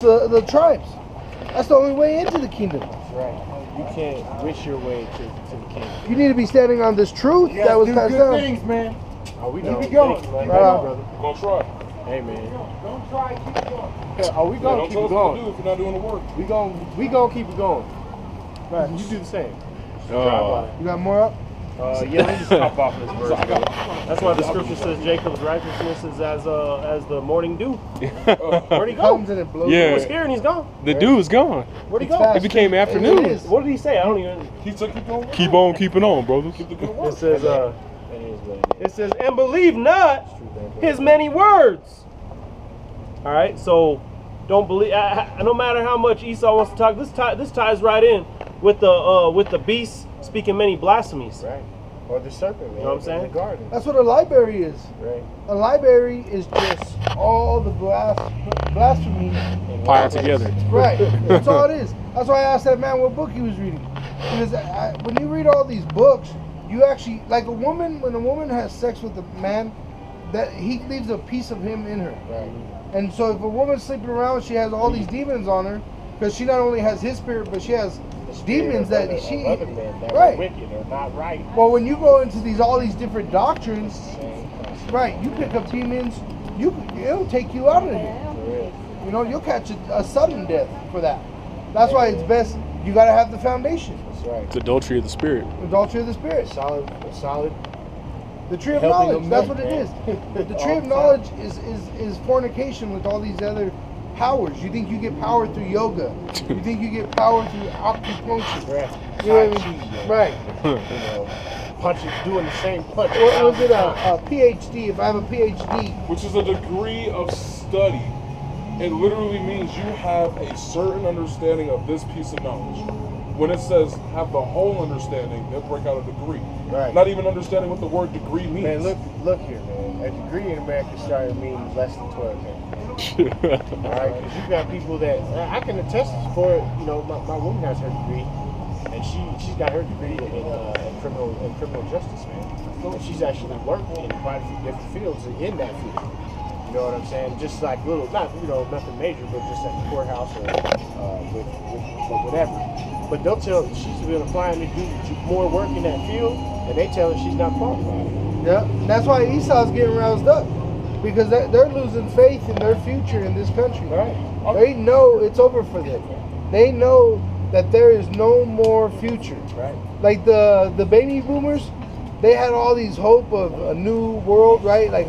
the tribes. That's the only way into the kingdom. That's right. You can't wish your way to the kingdom. You need to be standing on this truth that was passed down. Things, man. Oh, we Keep know. it going. Thank you, brother. We're gonna try. Hey, man. Don't try, keep it going. Yeah, oh, we gonna Don't keep tell it us what to going. do if you're not doing the work. We gonna keep it going. Right. You do the same. You got more up? Yeah, let me just hop off this verse. That's why the scripture says Jacob's righteousness is as the morning dew. Where'd he go? Comes and it blows. He Yeah. was here and he's gone. The dude's gone. Where'd he It's go? fast. It became It afternoon. is. What did he say? I don't even. He took you doing Keep on keeping on, brothers. Keep the good It work. says That is what it it says and believe not is. True, man. his many words. All right, so don't believe. No matter how much Esau wants to talk, this ties right in with the beast speaking many blasphemies. Right. Or the serpent, man. You know what I'm saying? In the garden. That's what a library is. Right. A library is just all the blasphemy. Piled together. Right. That's all it is. That's why I asked that man what book he was reading. Because when you read all these books, you actually, like a woman, when a woman has sex with a man, that he leaves a piece of him in her. Right. And so if a woman's sleeping around, she has all these demons on her, because she not only has his spirit, but she has demons that she. Other men that Right. are wicked or not right. Well, when you go into all these different doctrines, Same concept. right, you pick up demons, it'll take you out of here. For real. You know, you'll catch a sudden death for that. That's why it's best, you got to have the foundation. That's right. It's adultery of the spirit. Adultery of the spirit. Solid. The tree of Helping knowledge, them that's make what it is. that. The tree of knowledge is fornication with all these other powers. You think you get power through yoga. You think you get power through acupuncture. Right. You know what Tai I mean? Chi, yeah. Right. You know, punching, doing the same punch. What was it, a PhD? If I have a PhD, Which is a degree of study. It literally means you have a certain understanding of this piece of knowledge. When it says have the whole understanding, they'll break out a degree. Right. Not even understanding what the word degree means. Man, look here, man. A degree in America started meaning less than 12 man. All right, because you got people that I can attest for it. You know, my woman has her degree, and she's got her degree in criminal justice, man. And she's actually worked in quite a few different fields in that field. You know what I'm saying? Just like little, not nothing major, but just at the courthouse or with whatever. But they'll tell she's been applying to do more work in that field, and they tell her she's not qualified. yeah, and that's why Esau's getting roused up. Because they're losing faith in their future in this country. Right. They know it's over for them. They know that there is no more future. Right. Like the baby boomers, they had all these hope of a new world, right? Like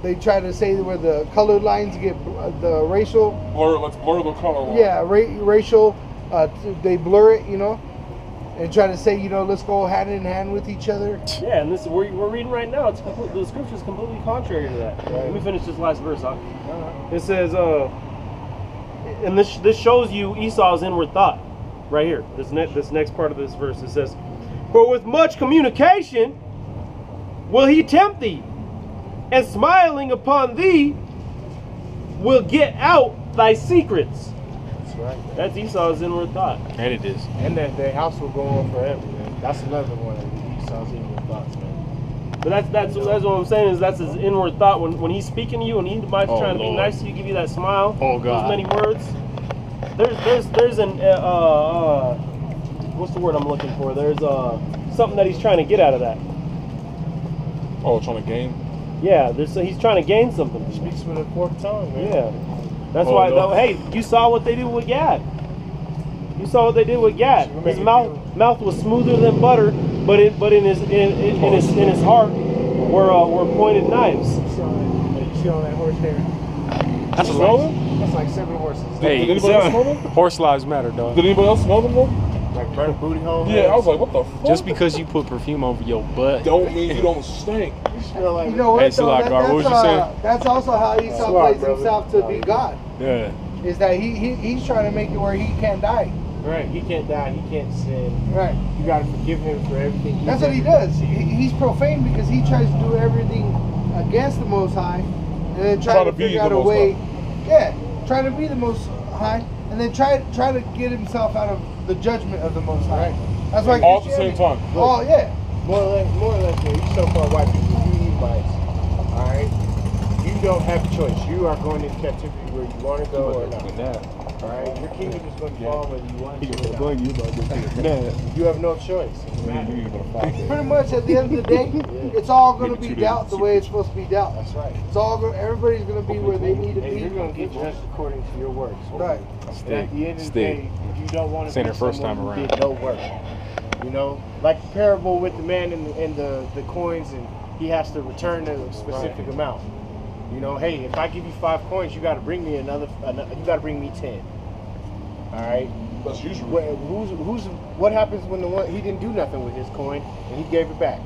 they try to say where the colored lines get the racial. Let's blur the color line. Yeah, racial. They blur it, and try to say, let's go hand in hand with each other. Yeah, and this we're reading right now. It's the scripture is completely contrary to that. Right. Let me finish this last verse. It says, and this shows you Esau's inward thought, right here. This next part of this verse. It says, "For with much communication will he tempt thee, and smiling upon thee will get out thy secrets." That's right. That's Esau's inward thought. And it is. And that their house will go on forever, man. That's another one of Esau's inward thoughts, man. But that's what I'm saying is that's his inward thought when he's speaking to you and he might Oh, trying to be Lord. nice to you, give you that smile. Oh, God. Those many words. There's an what's the word I'm looking for? There's something that he's trying to get out of that. Oh, trying to gain? Yeah, he's trying to gain something. Speaks with a forked tongue, man. Yeah, that's Oh, why. no. Hey, you saw what they did with Gad. You saw what they did with Gad. His mouth was smoother than butter, but in his heart were pointed knives. You see all that horse hair? That's That's like 7 horses. Hey, Did anybody else know them? horse lives matter, dog. Did anybody else know them though? Like burnt booty hole. Yeah, I was like, what the fuck? Just because you put perfume over your butt. Don't mean you don't stink. You smell like You know what? Hey, though? Salak, what was you saying? That's also how Esau Swat, plays brother. himself to be God. Yeah. Is that he's trying to make it where he can't die. Right. He can't die. He can't sin. Right. You gotta forgive him for everything. That's what he does. He's profane because he tries to do everything against the Most High, and then try to be figure the out a Most way. High. Yeah, trying to be the Most High, and then try to get himself out of the judgment of the Most High. Right. That's why All at the same Christianity- time. Oh yeah. More or less, yeah. You so-called white people, you Edomites. All right. You don't have a choice. You are going into captivity where you want to go or not. All right, your kingdom is going to fall whether you want to or not. You have no choice. Pretty much at the end of the day, it's all going to be dealt the way it's supposed to be dealt. That's right. It's all going. Everybody's going to be where they need to And be. you're going to get judged according to your works. Right. And at the end of the day, you don't want to Saying be it first someone time who around. did no work. You know, like the parable with the man and the coins, and he has to return a specific amount. You know, hey, if I give you 5 coins, you got to bring me another. You got to bring me 10. All right. That's usual. What happens when the one he didn't do nothing with his coin and he gave it back?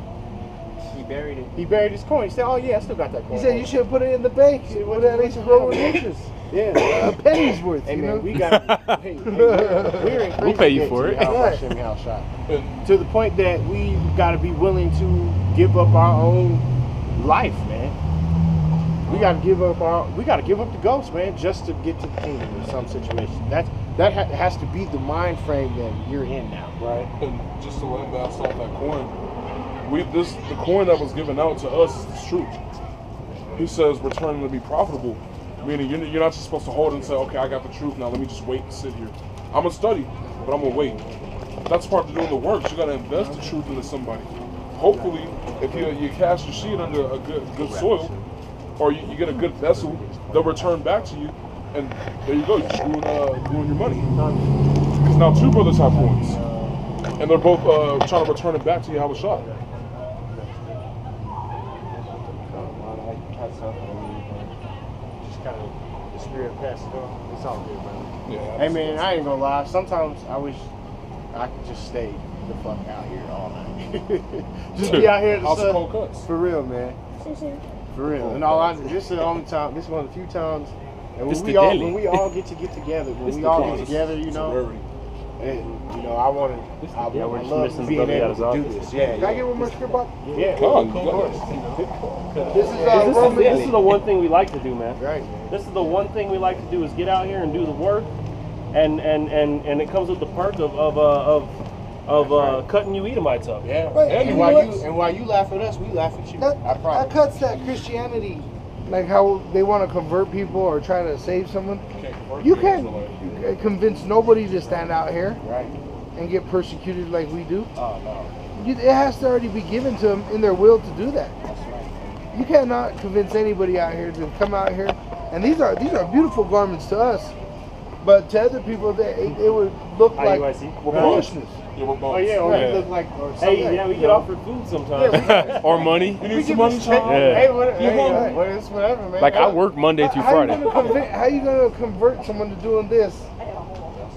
He buried it. He buried his coin. He said, "Oh yeah, I still got that coin." He said you should put it in the bank. What that makes it grow with interest. Yeah, A penny's worth. Hey you man, know? we got. we're in We'll pay you for it. To the point that we got to be willing to give up our own life, man. We got to give up the ghost, man, just to get to the kingdom in some situation. That has to be the mind frame that you're in now, right? And just to land that off that coin, the coin that was given out to us is the truth. He says we're turning to be profitable, meaning you're not just supposed to hold and say, okay, I got the truth, now let me just wait and sit here. I'm gonna study, but I'm gonna wait. That's part of doing the work. You gotta invest the truth into somebody. Hopefully, if you cast your seed under a good soil, or you get a good vessel, they'll return back to you, and there you go. You're just doing your money. Because now 2 brothers have coins, and they're both trying to return it back to you. Have a shot. Just kind of the spirit passed it on. It's all good, brother. Yeah. Hey man, I ain't gonna lie. Sometimes I wish I could just stay the fuck out here all night. Just be out here in the House of sun. Cold Cuts. For real, man. For real. And all this is the only time. This is one of the few times. And This when the we all daily. when we all get together, when This we the all daily. get together, you It's a know, rarity. and you know, I want to. I Yeah, we're I just love missing the being brother at able his to do office. this. Yeah, Can I get one more script up? Yeah, Come on, of you got course. This is This is the one thing we like to do, man. Right, man. This is the one thing we like to do is get out here and do the work, and it comes with the perk of cutting you Edomites up. Yeah. But And you while know you what? and while you laugh at us, we laugh at you. That, I that promise. cuts that Christianity, like how they want to convert people or try to save someone. You can't convince nobody to stand out here Right. and get persecuted like we do. Oh no. It has to already be given to them in their will to do that. That's right. You cannot convince anybody out here to come out here. And these are beautiful garments to us, but to other people, it would look like IUIC. foolishness. Yeah, we're Oh yeah, or Yeah. we look like. Or Hey, something, yeah, we you get know. offered food sometimes. Or money. You need some money, Hey, child? Yeah. hey, what, You hey, hungry? what is whatever, man. Like I work Monday through Friday. How you gonna convert someone to doing this?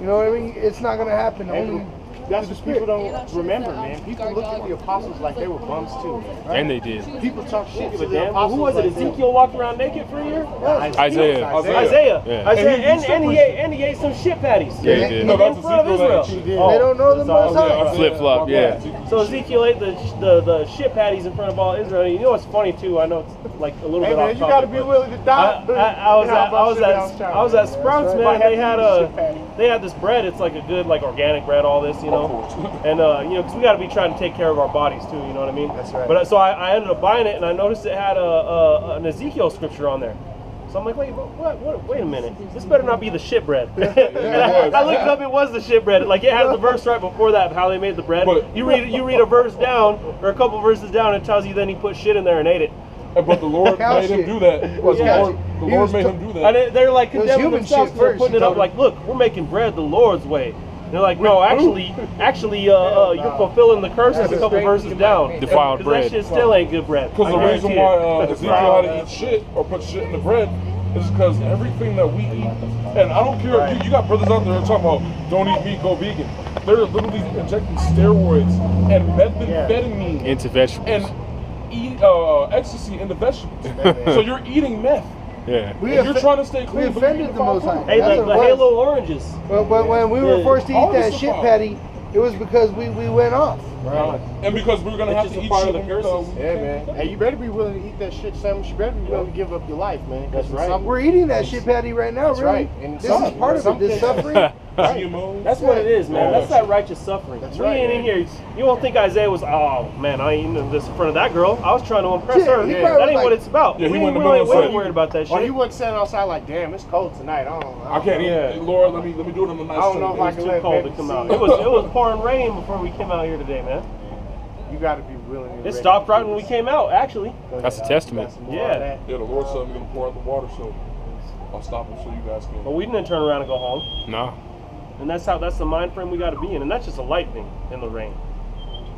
You know what I mean? It's not gonna happen. Only That's what people don't remember, man. People look at the apostles like they were bums too. Right? And they did. People talk shit to But the damn, apostles. who was it? like they- Ezekiel walked around naked for a year? Isaiah. Isaiah. Yeah. And he ate some shit patties. Yeah, he did. No, that's in front of Ezekiel Israel. that did. Oh, they don't know the so- Most High. Flip-flop, yeah. So Ezekiel ate the shit patties in front of all Israel. You know what's funny too? I know it's like a little Hey bit man, off you topic, gotta be but willing to die. I was at Sprouts, man. Might have They had this bread. It's like a good like organic bread, all this, you know. And you know, because we got to be trying to take care of our bodies too. You know what I mean? That's right. But so I ended up buying it, and I noticed it had an Ezekiel scripture on there. So I'm like, wait a minute. This better not be the shit bread. And I looked up, it was the shit bread. Like it has the verse right before that, how they made the bread. But- you read a verse down, or a couple verses down, it tells you then he put shit in there and ate it. But the Lord Cow made him shit. do that. It was The cow Lord, shit. the He Lord was made t- him do And that. they're like It was condemning human themselves shit because they're first, putting he it up told like, look, we're making bread the Lord's way. And they're like, no, actually, you're fulfilling the curses a couple verses down. Defiled Because bread. that shit still ain't good bread. Because the I reason guarantee why it. Ezekiel had to eat shit or put shit in the bread is because everything that we eat, and I don't care, you got brothers out there talking about don't eat meat, go vegan. They're literally injecting steroids and methamphetamine Into vegetables. and ecstasy in the vegetables. So you're eating meth. Yeah. We And you're offe- trying to stay we clean. but you're offended eating the Most High. food. Hey, That's the what it was. Halo oranges. But when we were Yeah. forced to eat All that this shit about- patty, it was because we went off. Right. And because we're gonna It's have just to a eat part shit of the when we curses. go. Yeah, man. Hey, you better be willing to eat that shit sandwich. You better be willing to give up your life, man. That's right. We're eating that shit patty right now, That's really. right. And This is part of it. This suffering. GMOs. That's what it is, man. Oh, That's that righteous suffering. That's We right, ain't in here. You won't think Isaiah was, oh man, I ain't in this in front of that girl. I was trying to impress Yeah, her. he That probably ain't was what like- it's about. Yeah, he we went in ain't the middle really and said- worried about that Or shit. you wasn't standing outside like, damn, it's cold tonight. I can't Yeah. even. Lord, let me do it on a nice. I don't know if I It can was too let cold to baby come see. out. It was pouring rain before we came out here today, man. You got to be willing. and It ready stopped to right do when we this. came out, actually. Go That's ahead, a Al. testament. Got some more Yeah. of that? Yeah, the Lord said I'm gonna pour out the water, so I'll stop him so you guys can. But we didn't turn around and go home. Nah. And that's the mind frame we got to be in. And that's just a light thing in the rain.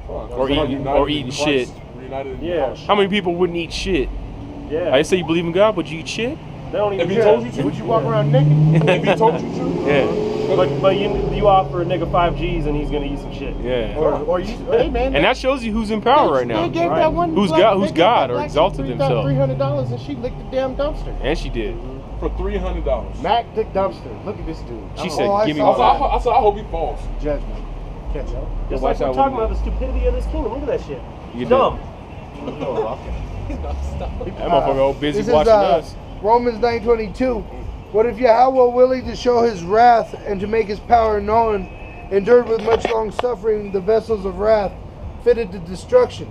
Or eating shit. Reunited in Yeah. Christ. How many people wouldn't eat shit? Yeah. I say you believe in God, but you eat shit? They don't even If he care. told you to, Would you walk around naked? if he told you to, Yeah. But you offer a nigga 5 G's and he's gonna eat some shit. Yeah. Or you, hey man. And that shows you who's in power right now. They gave Right. that one Who's black- God- they who's gave God that or black exalted chick himself. $300 and she licked the damn dumpster. And she did. for $300. Mac the dumpster. Look at this dude. She I'm said, I give me saw my. I said, I hope he falls. judgment. Catch up. Just Watch like we're out talking when about the stupidity of this kingdom. Look at that shit. You Dumb. Oh, okay. That motherfucker all busy This is watching us. Romans 9:22. What if Yahweh, willing to show his wrath and to make his power known, endured with much long suffering the vessels of wrath fitted to destruction,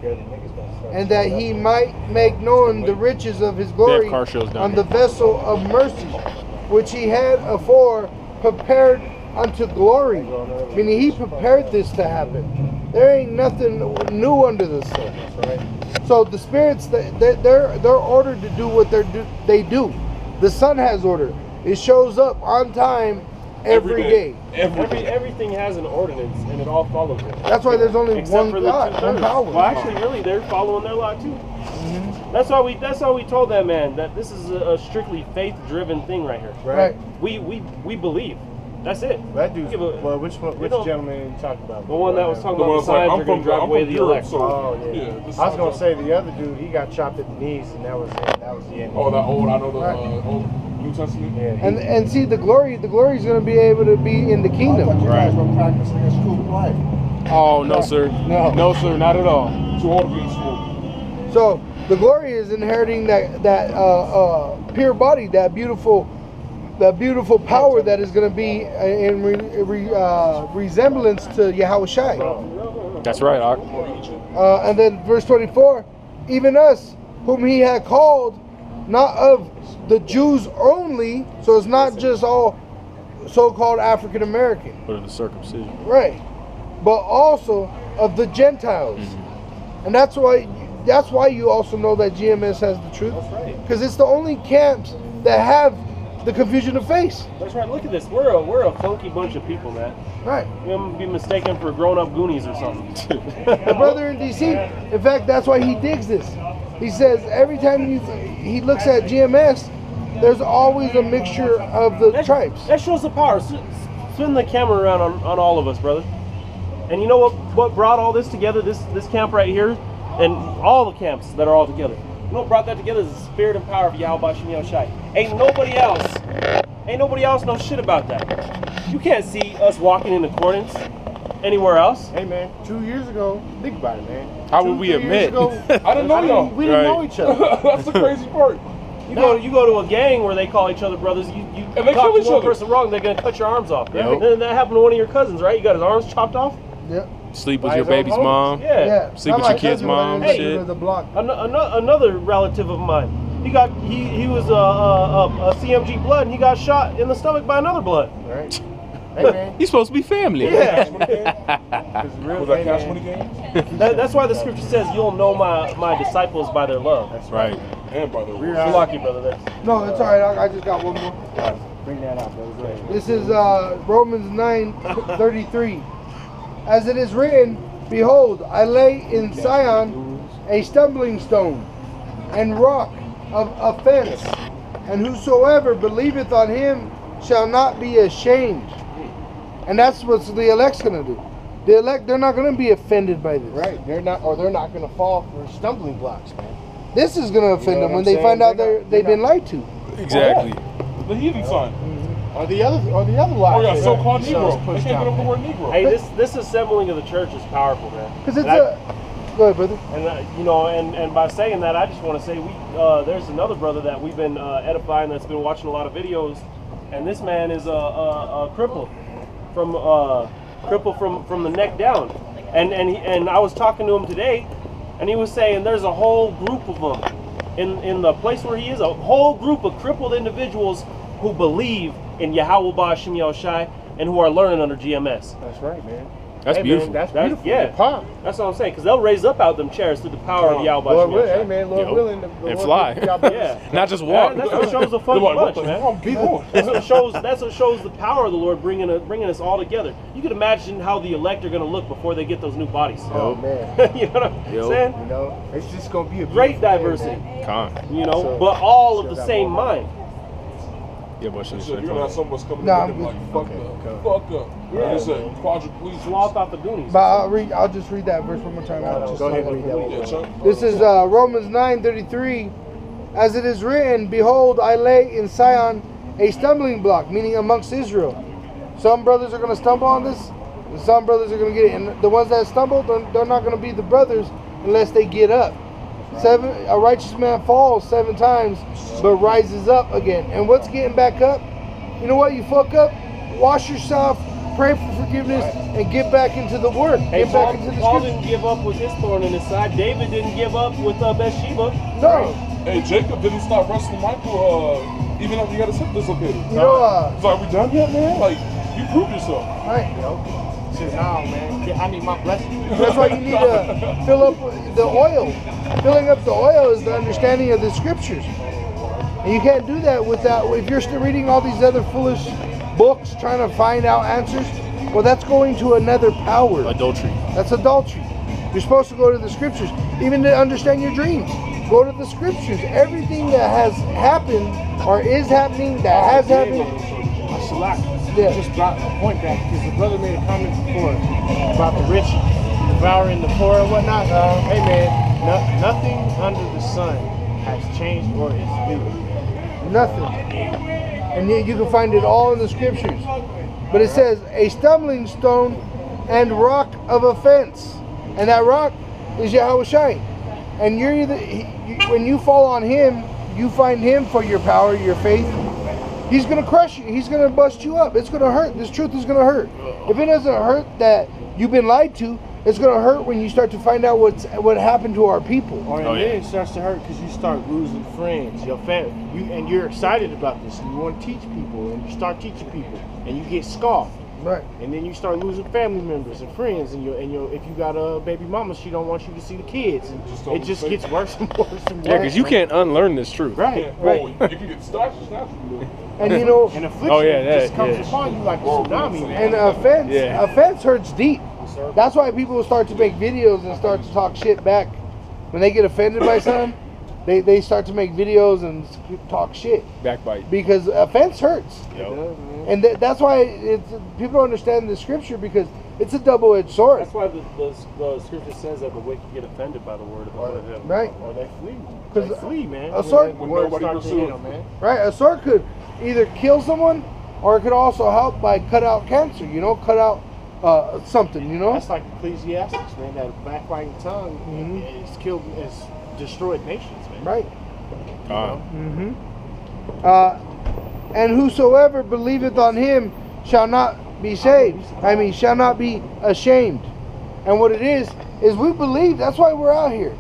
and that he might make known the riches of his glory car shows down on here. the vessel of mercy, which he had afore prepared unto glory. Meaning he prepared this to happen. There ain't nothing new under the sun. So the spirits, they're ordered to do what they do. The sun has order. It shows up on time every day. Everything has an ordinance and it all follows it. That's why there's only Except one for the God, one 2/3. power. Well, actually, really, they're following their law too. That's why we told that man that this is a strictly faith-driven thing right here. Right. We believe. That's it. That dude's, Give a- well, which don't- gentleman are you talking about? The one that was talking The about one's the like, signs I'm are going from to drive away the Europe, elect. so Oh, yeah. this I was sounds gonna like- say the other dude, he got chopped at the knees, and that was it. That was the end. Oh, that old, I know the Right. old New Testament. Yeah. And see the glory is going to be able to be in the kingdom. You guys were practicing a school life. Oh, no, sir. No. No, sir, not at all. Too old to be in school. So the glory is inheriting that pure body, that beautiful power that is going to be in resemblance to Yahweh Shai. That's right, Ak. And then verse 24, even us, whom he had called, not of the Jews only, so it's not just all so-called African American, But of the circumcision. right? But also of the Gentiles, and that's why you also know that GMS has the truth, because it's the only camps that have the confusion of face, That's right. Look at this. We're a funky bunch of people, man. right? We're gonna be mistaken for grown-up Goonies or something. The brother in DC, in fact, that's why he digs this. He says every time he looks at GMS, there's always a mixture of the tribes. That shows the power. Spin the camera around on all of us, brother. And you know what brought all this together? This camp right here, and all the camps that are all together. You know what brought that together is the spirit and power of Yahweh Shem Yahushai. Ain't nobody else knows shit about that. You can't see us walking in accordance anywhere else. Hey man, 2 years ago, think about it, man. How would we have 2-3 years met? ago, I didn't know y'all. we didn't know Right. each other. That's the crazy part. You go to a gang where they call each other brothers. You And they talk kill to each one other. person wrong, they're gonna cut your arms off. Yep. And then that happened to one of your cousins, right? You got his arms chopped off. Yep. Sleep with By your his own baby's homies. mom. Yeah. Sleep Not with my your kid's cousin, mom, but shit. with the block. Another relative of mine. He was a CMG blood, and he got shot in the stomach by another blood. Right? Hey man, He's supposed to be family. Yeah. it's real. Was that hey, Cash man. Money Games? That's why the scripture says you'll know my disciples by their love. That's Right. And by the way. We're You're out. lucky, brother. There. No, it's all right. I just got one more. Bring that out, brother. Go ahead. This is Romans 9:33. As it is written, behold, I lay in Zion a stumbling stone and rock of offense, and whosoever believeth on him shall not be ashamed. And that's what the elect's gonna do. The elect, they're not gonna be offended by this. Right? They're not gonna fall for stumbling blocks, man. This is gonna offend know them what when I'm they saying? find out They're not- they've they're been not- lied to. Exactly. The heathen sign. Or the other Oh lies. yeah, so-called that Negro. was They pushed can't get out. over the word Negro. Hey, this assembling of the church is powerful, man. Because it's And I- Go ahead, brother. And and by saying that, I just want to say there's another brother that we've been edifying that's been watching a lot of videos, and this man is a cripple. crippled from the neck down. And I was talking to him today, and he was saying there's a whole group of them in the place where he is, a whole group of crippled individuals who believe in Yahweh Ba'Shem Yahushai and who are learning under GMS. That's right, man. That's Hey, beautiful. Man, that's That's- beautiful. yeah. The pop. That's what I'm saying, because they'll raise up out them chairs through the power of Yahweh Lord Ba'Shem willing, hey Yahushai. man, Lord Yo. willing, And fly. Yeah. Not just walk. That's what shows the fun They're like, bunch, what the man. hell? Keep going. That's what shows the power of the Lord bringing us all together. You can imagine how the elect are going to look before they get those new bodies. Oh man, You know what I'm Yo. saying? you know, it's just gonna be a Great beautiful day, diversity. man. Con. You know, So- but all of so the that same one- mind. Yeah, but They said you're gonna have some of us coming Nah, in I'm like good. fucked up. Yeah. They said quadriplegics. Sloth out the Goonies. But I'll just read that verse one more time. I'll just Go ahead, say read that. that one. Yeah, Chuck. This is Romans 9:33. As it is written, behold, I lay in Sion a stumbling block, meaning amongst Israel. Some brothers are going to stumble on this, and some brothers are going to get it. And the ones that stumble, they're not going to be the brothers unless they get up. A righteous man falls 7 times, but rises up again. And what's getting back up? You know what? You fuck up, wash yourself, pray for forgiveness, and get back into the work. Hey, Get back into the Paul scripture. didn't give up with his thorn in his side. David didn't give up with Bathsheba. No. Hey, Jacob didn't stop wrestling Michael even after he got his hip dislocated. You know, He's like, we done yet, man? Like, you proved yourself. right. You know, he says, no, man, I need my blessing. That's why you need to fill up the oil. Filling up the oil is the understanding of the scriptures. And you can't do that without, if you're still reading all these other foolish books trying to find out answers, well, that's going to another power. Adultery. That's adultery. You're supposed to go to the scriptures. Even to understand your dreams, go to the scriptures. Everything that has happened or is happening, that has happened, Shalak Yeah. just brought a point back because the brother made a comment before about the rich devouring the poor and whatnot. Hey man, nothing under the sun has changed or is new. nothing. And yet you can find it all in the scriptures. But it says, a stumbling stone and rock of offense. And that rock is Yahweh Shai. And you're either, when you fall on him, you find him for your power, your faith. He's going to crush you. He's going to bust you up. It's going to hurt. This truth is going to hurt. If it doesn't hurt that you've been lied to, it's going to hurt when you start to find out what happened to our people. Or Oh, then yeah. it starts to hurt because you start losing friends, your family, and you're excited about this, and you want to teach people, and you start teaching people, and you get scoffed, Right. and then you start losing family members and friends, and if you got a baby mama, she don't want you to see the kids, and don't it just say gets that. worse and worse and worse. Yeah, because you man. can't unlearn this truth. Right, Right. right. You can get starched naturally. And you know, And affliction Oh, yeah, just comes yeah. upon you like a tsunami, man. and offense, Yeah. offense hurts deep. That's why people start to make videos and start to talk shit back. When they get offended by something, they start to make videos and talk shit Backbite. because offense hurts. Yo. And that's why people don't understand the scripture because it's a double-edged sword. That's why the scripture says that the wicked get offended by the word of the Lord. Right. Or they flee. 'Cause They flee, man. a sword- When When words nobody start to pursues. hit 'em, man. Right? A sword could either kill someone or it could also help by cut out cancer, cut out something, That's like Ecclesiastes, man. That backbiting tongue it's killed, it's destroyed nations, man. Right. Con. And whosoever believeth on him shall not be saved. Shall not be ashamed. And what it is we believe. That's why we're out here.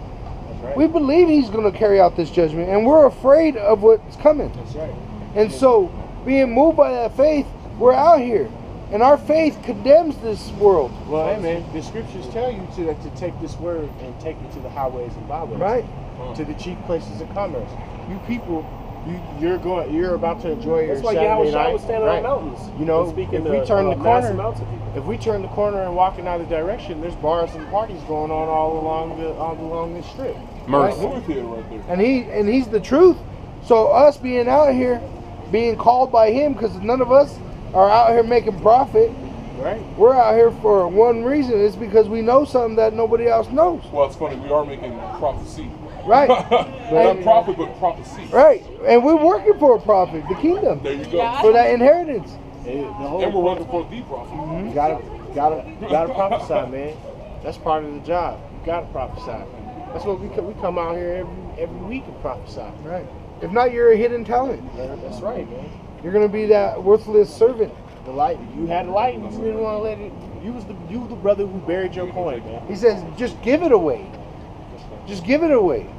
That's right. We believe he's going to carry out this judgment. And we're afraid of what's coming. That's right. And so, being moved by that faith, we're out here. And our faith condemns this world. Well, hey, man, the scriptures tell you to take this word and take it to the highways and byways. Right? To the chief places of commerce. You people, you're about to enjoy your That's why Saturday Yahweh Shai night. was standing right. on mountains. You know, and speaking if we to, turn the massive corner, amounts of people. if we turn the corner and walk in either direction, there's bars and parties going on all along this strip. Mirth. Movie theater right there. And he's the truth. So us being out here, being called by him, because none of us are out here making profit. Right. We're out here for one reason. It's because we know something that nobody else knows. Well, it's funny. We are making prophecy. Right. Not profit, but prophecy. Right. And we're working for a profit, the kingdom, There you go. for that inheritance. The whole And we're working for the prophet. You gotta prophesy, man. That's part of the job. You gotta prophesy. That's what we come out here every week and prophesy. Right. If not, you're a hidden talent. That's right, man. You're going to be that worthless servant. The light, you had the light, and you didn't want to let it. You the brother who buried your coin, man. He says, just give it away. Just give it away.